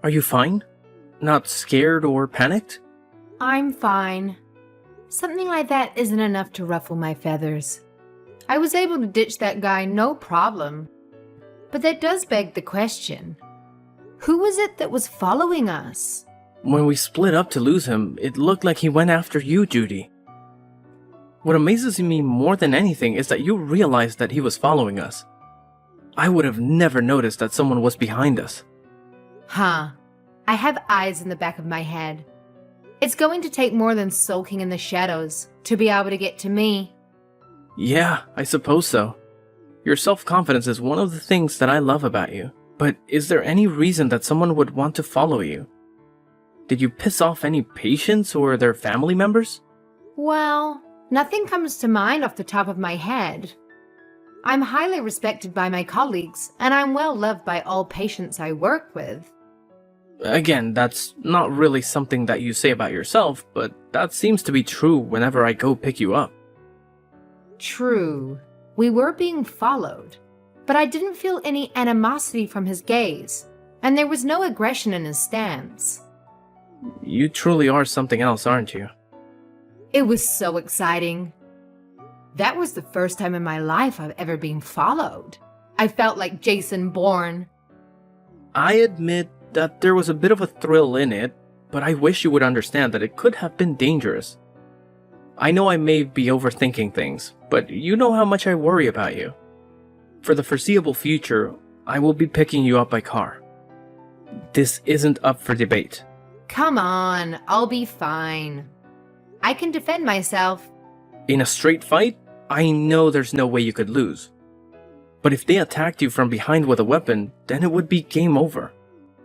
Are you fine? Not scared or panicked? I'm fine. Something like that isn't enough to ruffle my feathers. I was able to ditch that guy no problem. But that does beg the question. Who was it that was following us? When we split up to lose him, it looked like he went after you, Judy. What amazes me more than anything is that you realized that he was following us. I would have never noticed that someone was behind us. Huh. I have eyes in the back of my head. It's going to take more than sulking in the shadows to be able to get to me. Yeah, I suppose so. Your self-confidence is one of the things that I love about you. But is there any reason that someone would want to follow you? Did you piss off any patients or their family members? Well, nothing comes to mind off the top of my head. I'm highly respected by my colleagues, and I'm well loved by all patients I work with. Again, that's not really something that you say about yourself, but that seems to be true whenever I go pick you up. True. We were being followed, but I didn't feel any animosity from his gaze, and there was no aggression in his stance. You truly are something else, aren't you? It was so exciting. That was the first time in my life I've ever been followed. I felt like Jason Bourne. I admit that there was a bit of a thrill in it, but I wish you would understand that it could have been dangerous. I know I may be overthinking things, but you know how much I worry about you. For the foreseeable future, I will be picking you up by car. This isn't up for debate. Come on, I'll be fine. I can defend myself. In a straight fight, I know there's no way you could lose. But if they attacked you from behind with a weapon, then it would be game over.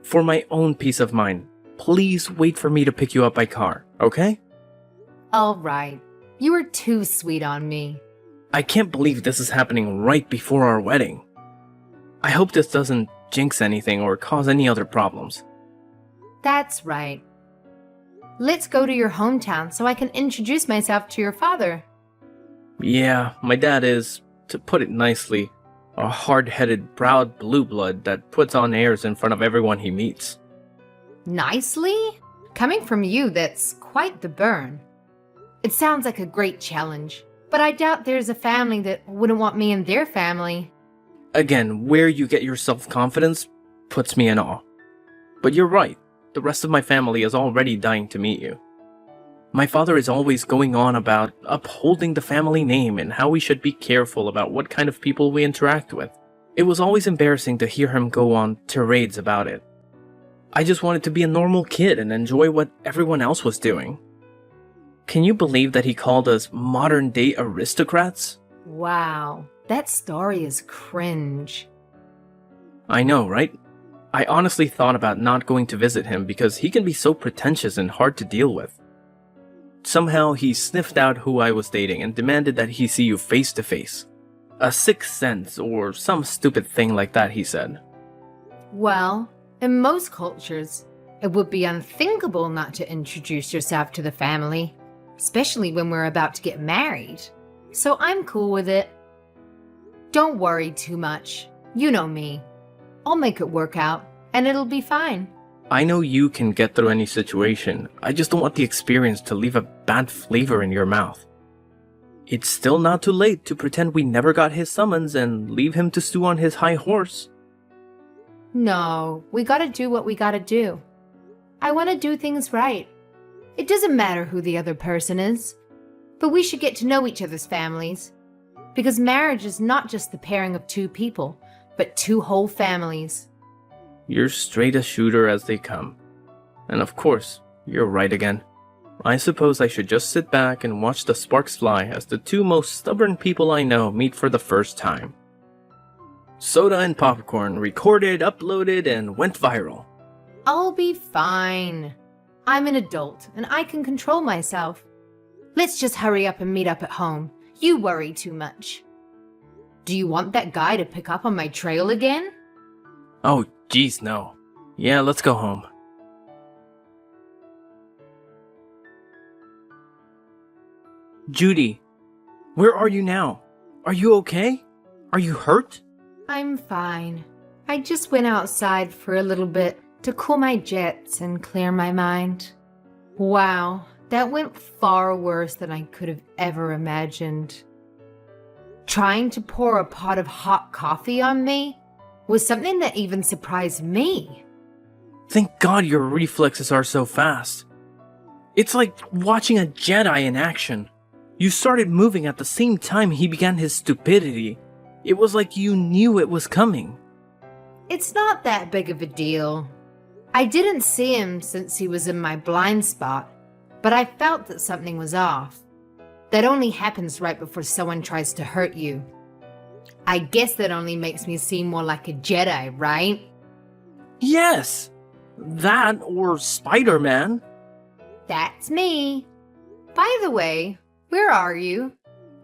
For my own peace of mind, please wait for me to pick you up by car, okay? All right. You are too sweet on me. I can't believe this is happening right before our wedding. I hope this doesn't jinx anything or cause any other problems. That's right. Let's go to your hometown so I can introduce myself to your father. Yeah, my dad is, to put it nicely, a hard-headed, proud blue blood that puts on airs in front of everyone he meets. Nicely? Coming from you, that's quite the burn. It sounds like a great challenge, but I doubt there's a family that wouldn't want me in their family. Again, where you get your self-confidence puts me in awe. But you're right, the rest of my family is already dying to meet you. My father is always going on about upholding the family name and how we should be careful about what kind of people we interact with. It was always embarrassing to hear him go on tirades about it. I just wanted to be a normal kid and enjoy what everyone else was doing. Can you believe that he called us modern-day aristocrats? Wow, that story is cringe. I know, right? I honestly thought about not going to visit him because he can be so pretentious and hard to deal with. Somehow he sniffed out who I was dating and demanded that he see you face to face. A sixth sense or some stupid thing like that, he said. Well, in most cultures, it would be unthinkable not to introduce yourself to the family, especially when we're about to get married. So I'm cool with it. Don't worry too much. You know me. I'll make it work out, and it'll be fine. I know you can get through any situation. I just don't want the experience to leave a bad flavor in your mouth. It's still not too late to pretend we never got his summons and leave him to stew on his high horse. No, we gotta do what we gotta do. I want to do things right. It doesn't matter who the other person is, but we should get to know each other's families. Because marriage is not just the pairing of two people, but two whole families. You're straight a shooter as they come. And of course, you're right again. I suppose I should just sit back and watch the sparks fly as the two most stubborn people I know meet for the first time. Soda and popcorn recorded, uploaded, and went viral. I'll be fine. I'm an adult, and I can control myself. Let's just hurry up and meet up at home. You worry too much. Do you want that guy to pick up on my trail again? Oh, geez, no. Yeah, let's go home. Judy, where are you now? Are you okay? Are you hurt? I'm fine. I just went outside for a little bit to cool my jets and clear my mind. Wow, that went far worse than I could have ever imagined. Trying to pour a pot of hot coffee on me was something that even surprised me. Thank God your reflexes are so fast. It's like watching a Jedi in action. You started moving at the same time he began his stupidity. It was like you knew it was coming. It's not that big of a deal. I didn't see him since he was in my blind spot, but I felt that something was off. That only happens right before someone tries to hurt you. I guess that only makes me seem more like a Jedi, right? Yes! That or Spider-Man. That's me. By the way, where are you?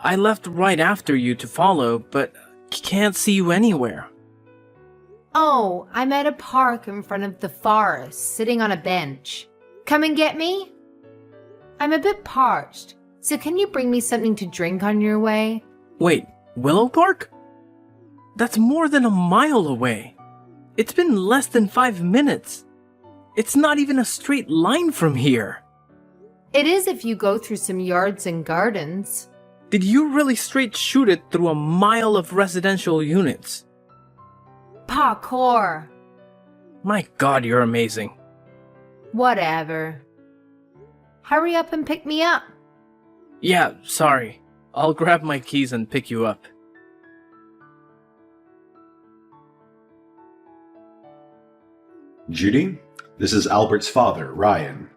I left right after you to follow, but can't see you anywhere. Oh, I'm at a park in front of the forest, sitting on a bench. Come and get me? I'm a bit parched, so can you bring me something to drink on your way? Wait, Willow Park? That's more than a mile away. It's been less than 5 minutes. It's not even a straight line from here. It is if you go through some yards and gardens. Did you really straight shoot it through a mile of residential units? Parkour. My God, you're amazing. Whatever. Hurry up and pick me up. Yeah, sorry. I'll grab my keys and pick you up. Judy, this is Albert's father, Ryan.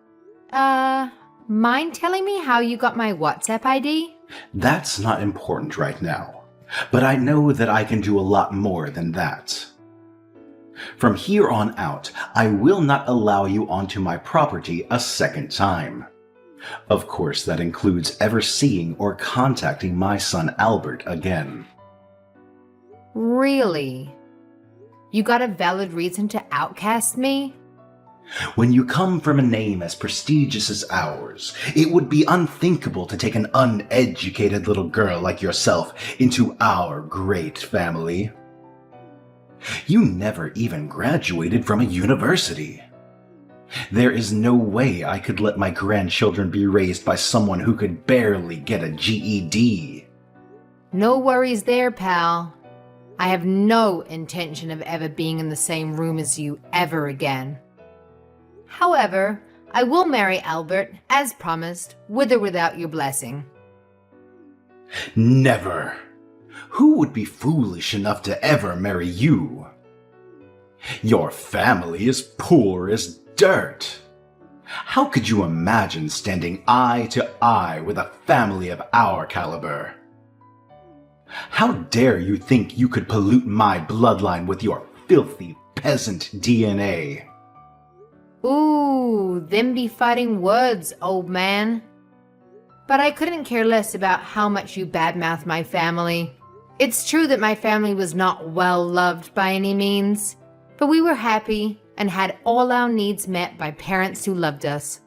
Mind telling me how you got my WhatsApp ID? That's not important right now, but I know that I can do a lot more than that. From here on out, I will not allow you onto my property a second time. Of course, that includes ever seeing or contacting my son Albert again. Really? You got a valid reason to outcast me? When you come from a name as prestigious as ours, it would be unthinkable to take an uneducated little girl like yourself into our great family. You never even graduated from a university. There is no way I could let my grandchildren be raised by someone who could barely get a GED. No worries there, pal. I have no intention of ever being in the same room as you ever again. However, I will marry Albert, as promised, with or without your blessing. Never. Who would be foolish enough to ever marry you? Your family is poor as dirt. How could you imagine standing eye to eye with a family of our caliber? How dare you think you could pollute my bloodline with your filthy peasant DNA? Ooh, them be fighting words, old man. But I couldn't care less about how much you badmouth my family. It's true that my family was not well loved by any means, but we were happy and had all our needs met by parents who loved us.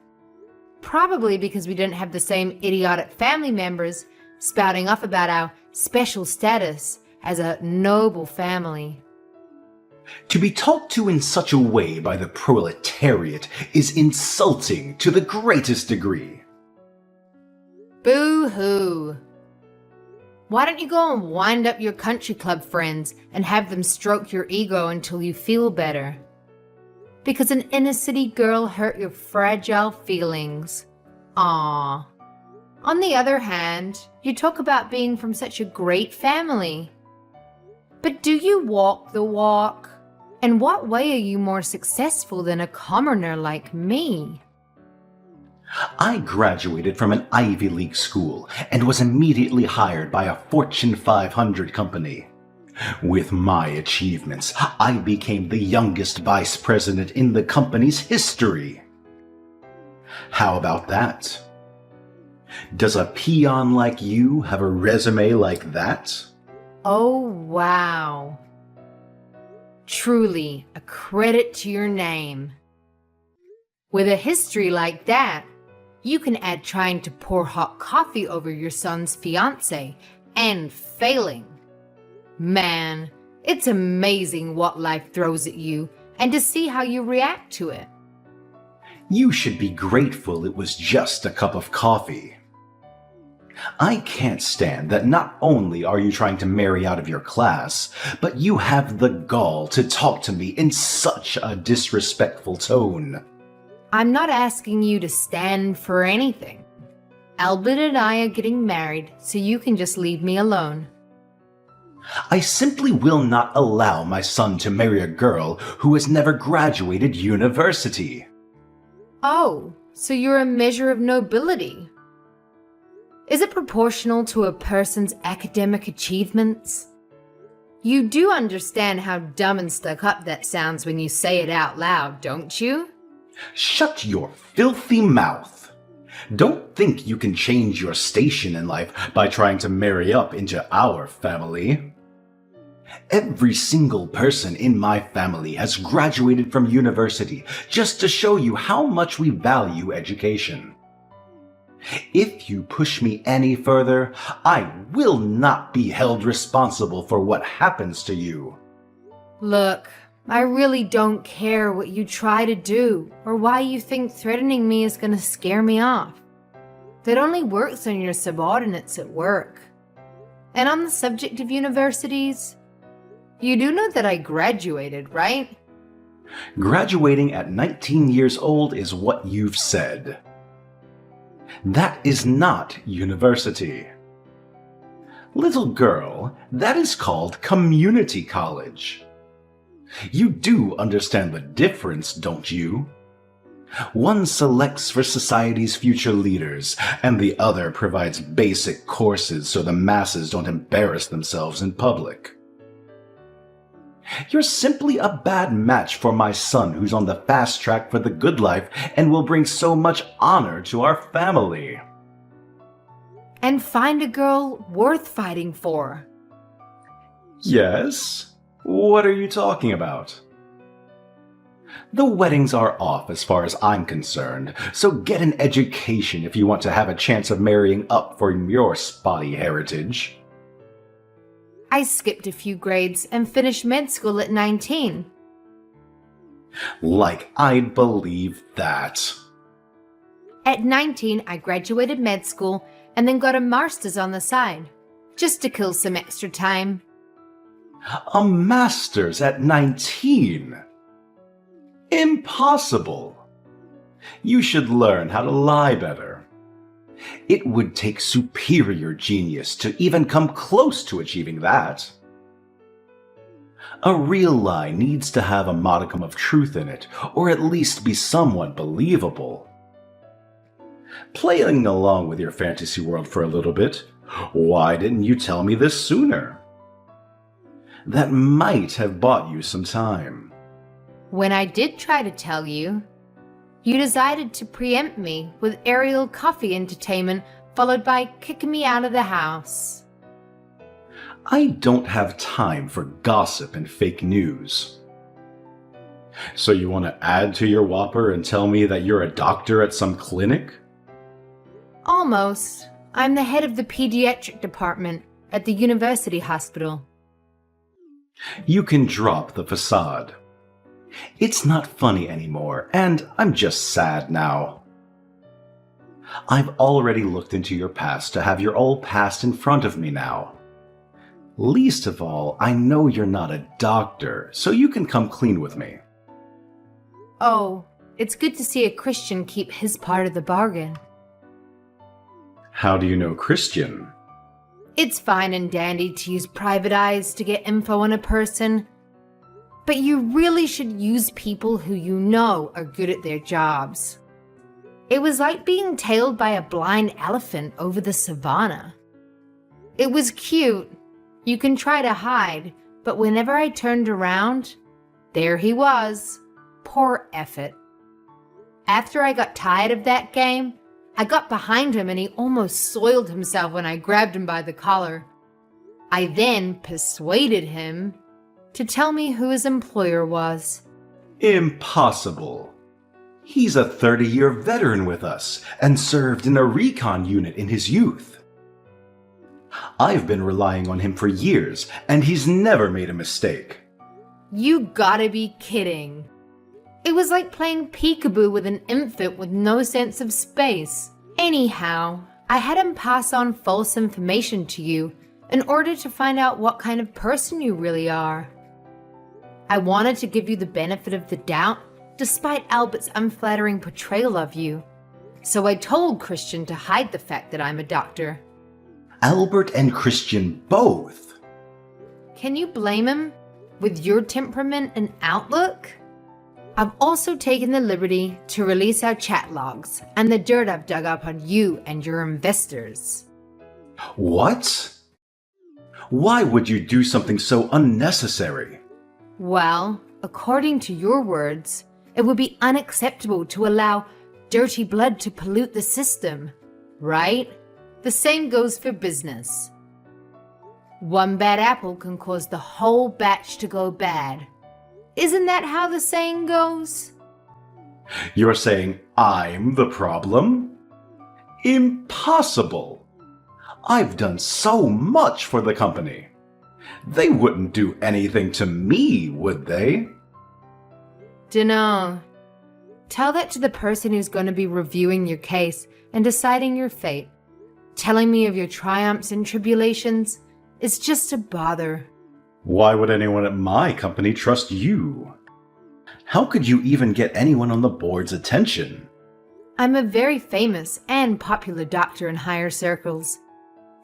Probably because we didn't have the same idiotic family members spouting off about our special status as a noble family. To be talked to in such a way by the proletariat is insulting to the greatest degree. Boo-hoo. Why don't you go and wind up your country club friends and have them stroke your ego until you feel better? Because an inner-city girl hurt your fragile feelings. Aww. On the other hand, you talk about being from such a great family. But do you walk the walk? In what way are you more successful than a commoner like me? I graduated from an Ivy League school and was immediately hired by a Fortune 500 company. With my achievements, I became the youngest vice president in the company's history. How about that? Does a peon like you have a resume like that? Oh, wow. Truly a credit to your name. With a history like that, you can add trying to pour hot coffee over your son's fiancé and failing. Man, it's amazing what life throws at you and to see how you react to it. You should be grateful it was just a cup of coffee. I can't stand that not only are you trying to marry out of your class, but you have the gall to talk to me in such a disrespectful tone. I'm not asking you to stand for anything. Albert and I are getting married, so you can just leave me alone. I simply will not allow my son to marry a girl who has never graduated university. Oh, so you're a measure of nobility. Is it proportional to a person's academic achievements? You do understand how dumb and stuck up that sounds when you say it out loud, don't you? Shut your filthy mouth. Don't think you can change your station in life by trying to marry up into our family. Every single person in my family has graduated from university just to show you how much we value education. If you push me any further, I will not be held responsible for what happens to you. Look, I really don't care what you try to do or why you think threatening me is going to scare me off. That only works on your subordinates at work. And on the subject of universities, you do know that I graduated, right? Graduating at 19 years old is what you've said. That is not university. Little girl, that is called community college. You do understand the difference, don't you? One selects for society's future leaders, and the other provides basic courses so the masses don't embarrass themselves in public. You're simply a bad match for my son who's on the fast track for the good life and will bring so much honor to our family. And find a girl worth fighting for. Yes? What are you talking about? The weddings are off as far as I'm concerned, so get an education if you want to have a chance of marrying up for your spotty heritage. I skipped a few grades and finished med school at 19. Like I'd believe that. At 19, I graduated med school and then got a master's on the side, just to kill some extra time. A master's at 19? Impossible. You should learn how to lie better. It would take superior genius to even come close to achieving that. A real lie needs to have a modicum of truth in it, or at least be somewhat believable. Playing along with your fantasy world for a little bit, why didn't you tell me this sooner? That might have bought you some time. When I did try to tell you, you decided to preempt me with aerial coffee entertainment, followed by kicking me out of the house. I don't have time for gossip and fake news. So you want to add to your whopper and tell me that you're a doctor at some clinic? Almost. I'm the head of the pediatric department at the university hospital. You can drop the facade. It's not funny anymore, and I'm just sad now. I've already looked into your past to have your old past in front of me now. Least of all, I know you're not a doctor, so you can come clean with me. Oh, it's good to see a Christian keep his part of the bargain. How do you know Christian? It's fine and dandy to use private eyes to get info on a person, but you really should use people who you know are good at their jobs. It was like being tailed by a blind elephant over the savannah. It was cute. You can try to hide, but whenever I turned around, there he was. Poor effort. After I got tired of that game, I got behind him and he almost soiled himself when I grabbed him by the collar. I then persuaded him to tell me who his employer was. Impossible. He's a 30-year veteran with us and served in a recon unit in his youth. I've been relying on him for years, and he's never made a mistake. You gotta be kidding. It was like playing peekaboo with an infant with no sense of space. Anyhow, I had him pass on false information to you in order to find out what kind of person you really are. I wanted to give you the benefit of the doubt, despite Albert's unflattering portrayal of you. So I told Christian to hide the fact that I'm a doctor. Albert and Christian both? Can you blame him? With your temperament and outlook? I've also taken the liberty to release our chat logs and the dirt I've dug up on you and your investors. What? Why would you do something so unnecessary? Well, according to your words, it would be unacceptable to allow dirty blood to pollute the system, right? The same goes for business. One bad apple can cause the whole batch to go bad. Isn't that how the saying goes? You're saying I'm the problem? Impossible! I've done so much for the company. They wouldn't do anything to me, would they? Dunno. Tell that to the person who's going to be reviewing your case and deciding your fate. Telling me of your triumphs and tribulations is just a bother. Why would anyone at my company trust you? How could you even get anyone on the board's attention? I'm a very famous and popular doctor in higher circles,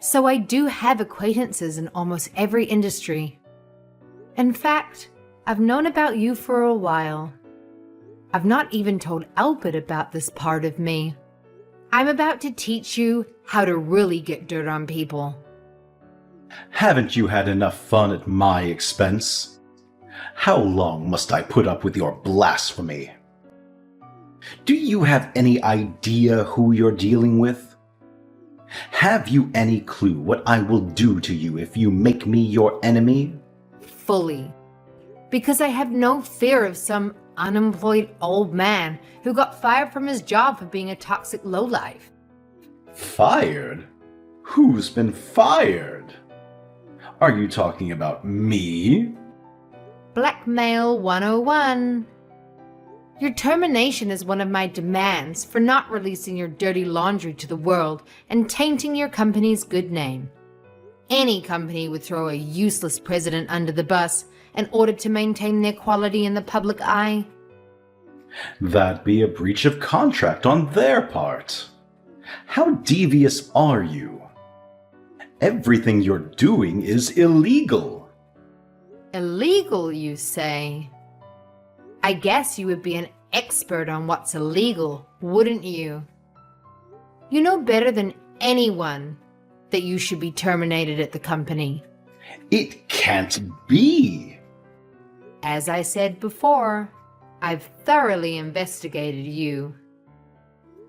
so I do have acquaintances in almost every industry. In fact, I've known about you for a while. I've not even told Albert about this part of me. I'm about to teach you how to really get dirt on people. Haven't you had enough fun at my expense? How long must I put up with your blasphemy? Do you have any idea who you're dealing with? Have you any clue what I will do to you if you make me your enemy? Fully. Because I have no fear of some unemployed old man who got fired from his job for being a toxic lowlife. Fired? Who's been fired? Are you talking about me? Blackmail 101. Your termination is one of my demands for not releasing your dirty laundry to the world and tainting your company's good name. Any company would throw a useless president under the bus in order to maintain their quality in the public eye. That'd be a breach of contract on their part. How devious are you? Everything you're doing is illegal. Illegal, you say? I guess you would be an expert on what's illegal, wouldn't you? You know better than anyone that you should be terminated at the company. It can't be. As I said before, I've thoroughly investigated you.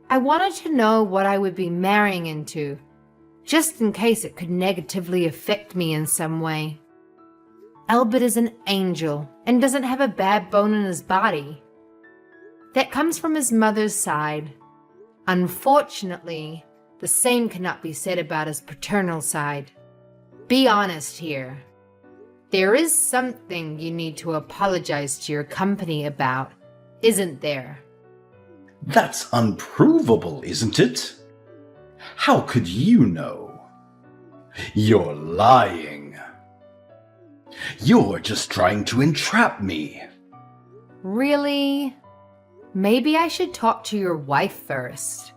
I wanted to know what I would be marrying into, just in case it could negatively affect me in some way. Albert is an angel and doesn't have a bad bone in his body. That comes from his mother's side. Unfortunately, the same cannot be said about his paternal side. Be honest here. There is something you need to apologize to your company about, isn't there? That's unprovable, isn't it? How could you know? You're lying. You're just trying to entrap me. Really? Maybe I should talk to your wife first.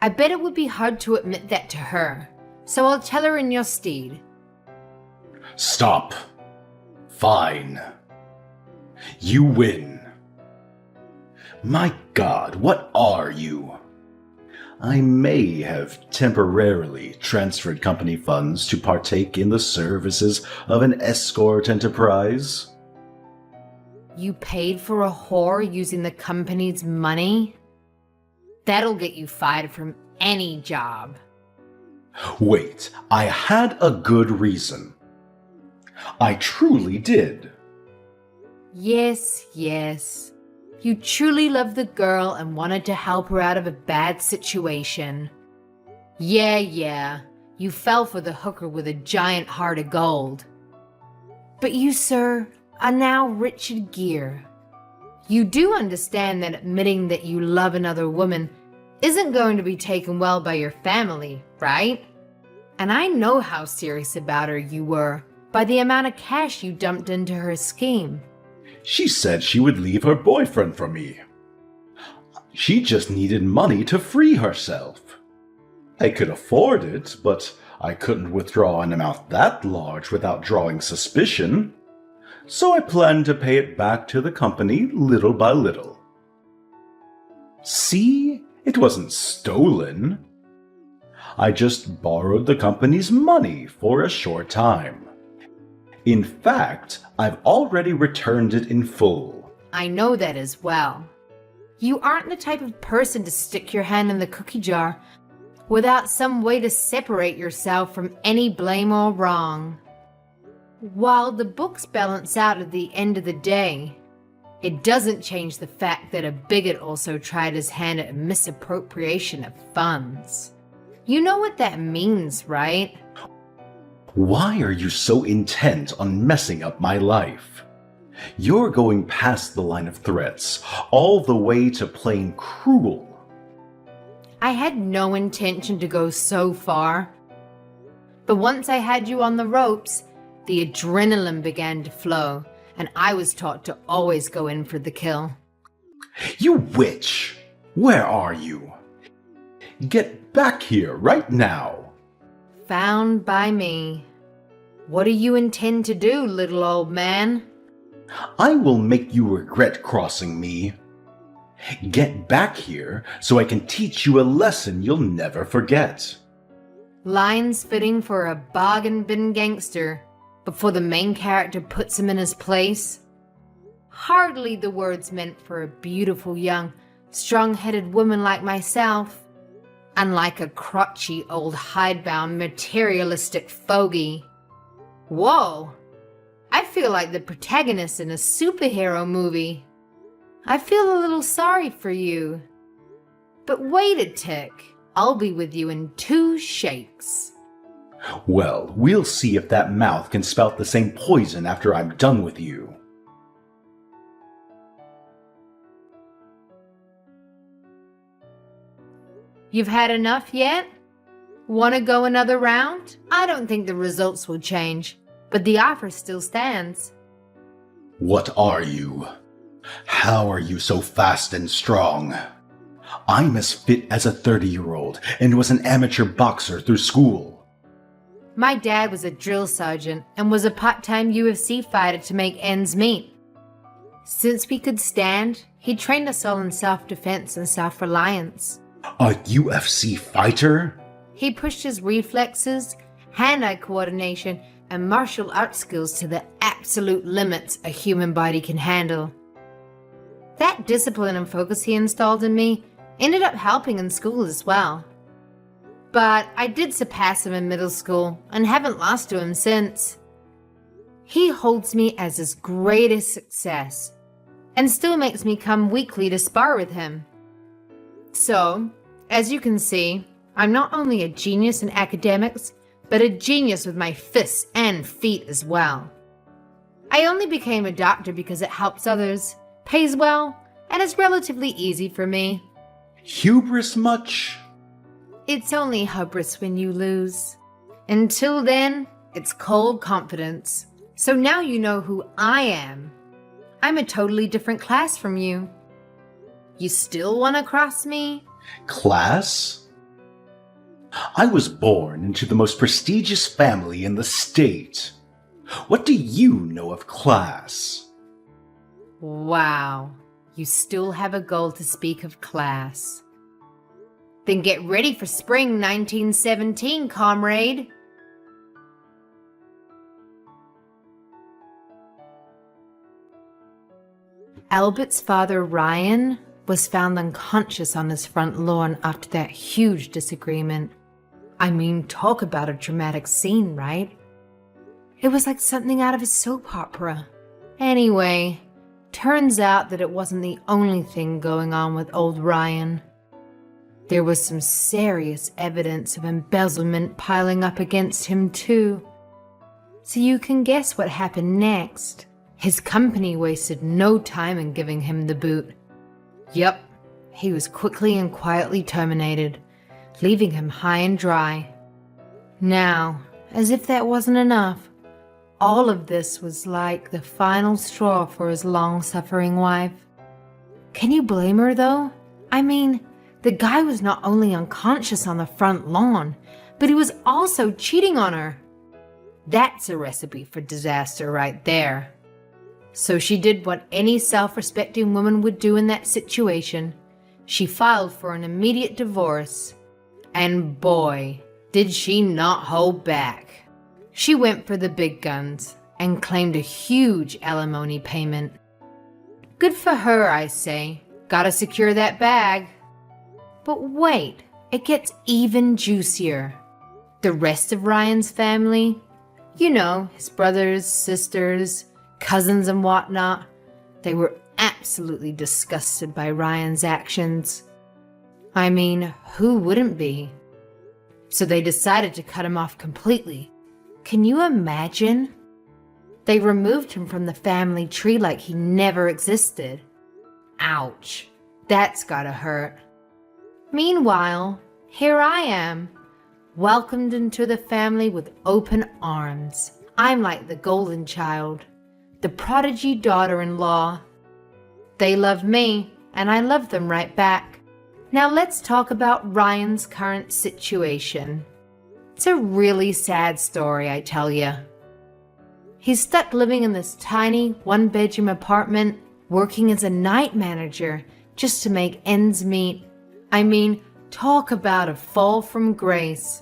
I bet it would be hard to admit that to her, so I'll tell her in your stead. Stop. Fine. You win. My God, what are you? I may have temporarily transferred company funds to partake in the services of an escort enterprise. You paid for a whore using the company's money? That'll get you fired from any job. Wait, I had a good reason. I truly did. Yes, yes. You truly loved the girl and wanted to help her out of a bad situation. Yeah. You fell for the hooker with a giant heart of gold. But you, sir, are now Richard Gere. You do understand that admitting that you love another woman isn't going to be taken well by your family, right? And I know how serious about her you were by the amount of cash you dumped into her scheme. She said she would leave her boyfriend for me. She just needed money to free herself. I could afford it, but I couldn't withdraw an amount that large without drawing suspicion. So I planned to pay it back to the company little by little. See? It wasn't stolen. I just borrowed the company's money for a short time. In fact, I've already returned it in full. I know that as well. You aren't the type of person to stick your hand in the cookie jar without some way to separate yourself from any blame or wrong. While the books balance out at the end of the day, it doesn't change the fact that a bigot also tried his hand at misappropriation of funds. You know what that means, right? Why are you so intent on messing up my life? You're going past the line of threats, all the way to plain cruel. I had no intention to go so far. But once I had you on the ropes, the adrenaline began to flow, and I was taught to always go in for the kill. You witch! Where are you? Get back here right now! Found by me. What do you intend to do, little old man? I will make you regret crossing me. Get back here so I can teach you a lesson you'll never forget. Lines fitting for a bargain bin gangster before the main character puts him in his place. Hardly the words meant for a beautiful young, strong-headed woman like myself, unlike a crotchy old hidebound materialistic fogey. Whoa! I feel like the protagonist in a superhero movie. I feel a little sorry for you. But wait a tick. I'll be with you in 2 shakes. Well, we'll see if that mouth can spout the same poison after I'm done with you. You've had enough yet? Want to go another round? I don't think the results will change, but the offer still stands. What are you? How are you so fast and strong? I'm as fit as a 30-year-old and was an amateur boxer through school. My dad was a drill sergeant and was a part-time UFC fighter to make ends meet. Since we could stand, he trained us all in self-defense and self-reliance. A UFC fighter? He pushed his reflexes, hand-eye coordination, and martial arts skills to the absolute limits a human body can handle. That discipline and focus he installed in me ended up helping in school as well. But I did surpass him in middle school and haven't lost to him since. He holds me as his greatest success and still makes me come weekly to spar with him. So, as you can see, I'm not only a genius in academics, but a genius with my fists and feet as well. I only became a doctor because it helps others, pays well, and is relatively easy for me. Hubris much? It's only hubris when you lose. Until then, it's cold confidence. So now you know who I am. I'm a totally different class from you. You still want to cross me? Class? I was born into the most prestigious family in the state. What do you know of class? Wow, you still have a goal to speak of class. Then get ready for spring 1917, comrade. Albert's father, Ryan, was found unconscious on his front lawn after that huge disagreement. I mean, talk about a dramatic scene, right? It was like something out of a soap opera. Anyway, turns out that it wasn't the only thing going on with old Ryan. There was some serious evidence of embezzlement piling up against him too. So you can guess what happened next. His company wasted no time in giving him the boot. Yup, he was quickly and quietly terminated, leaving him high and dry. Now, as if that wasn't enough, all of this was like the final straw for his long-suffering wife. Can you blame her, though? I mean, the guy was not only unconscious on the front lawn, but he was also cheating on her. That's a recipe for disaster right there. So she did what any self-respecting woman would do in that situation. She filed for an immediate divorce. And boy, did she not hold back. She went for the big guns and claimed a huge alimony payment. Good for her, I say. Gotta secure that bag. But wait, it gets even juicier. The rest of Ryan's family, you know, his brothers, sisters, cousins and whatnot, they were absolutely disgusted by Ryan's actions. I mean, who wouldn't be? So they decided to cut him off completely. Can you imagine? They removed him from the family tree like he never existed. Ouch, that's gotta hurt. Meanwhile, here I am, welcomed into the family with open arms. I'm like the golden child, the prodigy daughter-in-law. They love me, and I love them right back. Now let's talk about Ryan's current situation. It's a really sad story, I tell you. He's stuck living in this tiny one-bedroom apartment, working as a night manager just to make ends meet. I mean, talk about a fall from grace.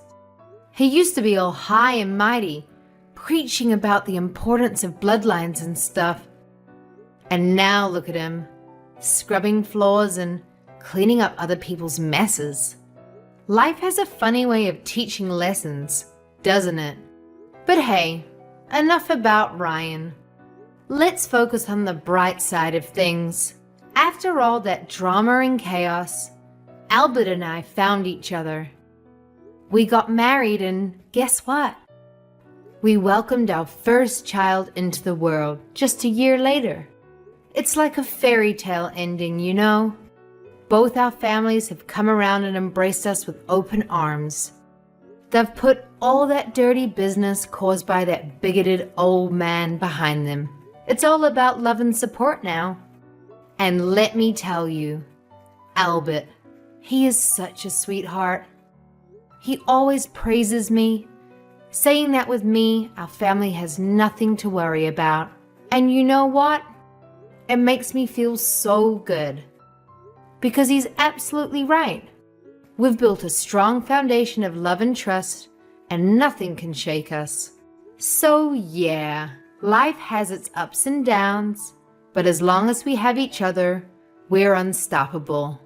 He used to be all high and mighty, preaching about the importance of bloodlines and stuff. And now look at him, scrubbing floors and cleaning up other people's messes. Life has a funny way of teaching lessons, doesn't it? But hey, enough about Ryan. Let's focus on the bright side of things. After all that drama and chaos, Albert and I found each other. We got married and guess what? We welcomed our first child into the world just a year later. It's like a fairy tale ending, you know? Both our families have come around and embraced us with open arms. They've put all that dirty business caused by that bigoted old man behind them. It's all about love and support now. And let me tell you, Albert, he is such a sweetheart. He always praises me, saying that with me, our family has nothing to worry about. And you know what? It makes me feel so good. Because he's absolutely right. We've built a strong foundation of love and trust, and nothing can shake us. So yeah, life has its ups and downs, but as long as we have each other, we're unstoppable.